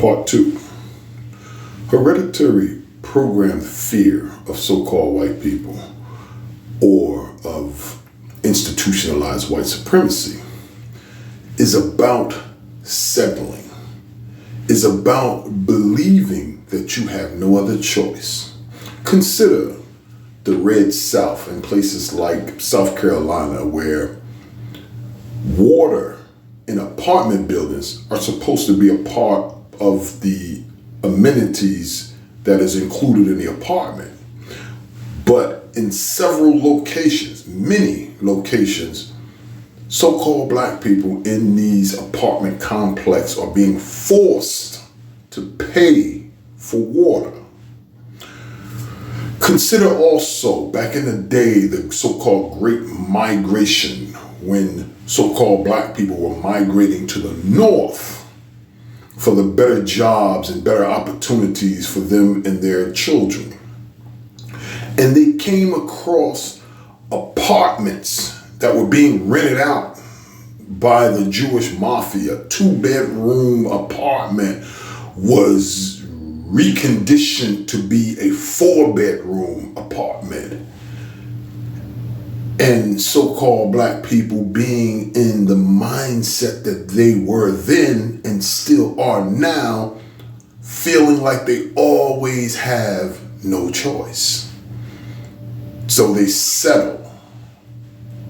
Part 2. Hereditary programmed fear of so-called white people or of institutionalized white supremacy is about settling, is about believing that you have no other choice. Consider the Red South in places like South Carolina, where water in apartment buildings are supposed to be a part of the amenities that is included in the apartment. But in several locations, many locations, so-called black people in these apartment complexes are being forced to pay for water. Consider also, back in the day, the so-called Great Migration, when so-called black people were migrating to the north for the better jobs and better opportunities for them and their children. And they came across apartments that were being rented out by the Jewish mafia. 2-bedroom apartment was reconditioned to be a 4-bedroom apartment. And so-called black people being in the mindset that they were then and still are now, feeling like they always have no choice. So they settle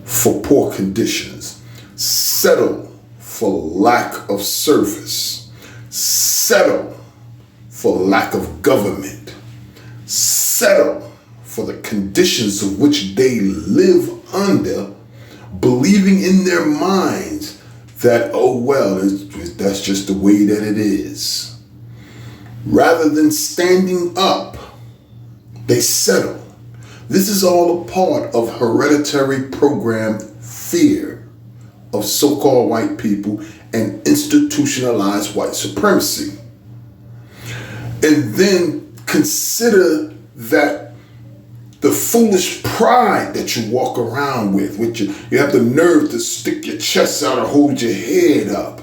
for poor conditions, settle for lack of service, settle for lack of government, settle for the conditions of which they live under, believing in their minds that, oh well, that's just the way that it is. Rather than standing up, they settle. This is all a part of hereditary programmed fear of so-called white people and institutionalized white supremacy. And then consider that the foolish pride that you walk around with which you have the nerve to stick your chest out or hold your head up.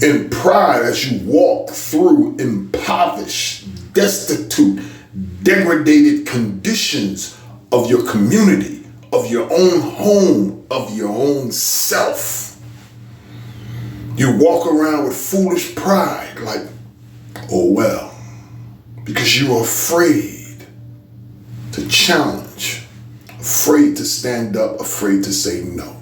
In pride, as you walk through impoverished, destitute, degraded conditions of your community, of your own home, of your own self. You walk around with foolish pride like, oh well, because you're afraid to challenge, afraid to stand up, afraid to say no.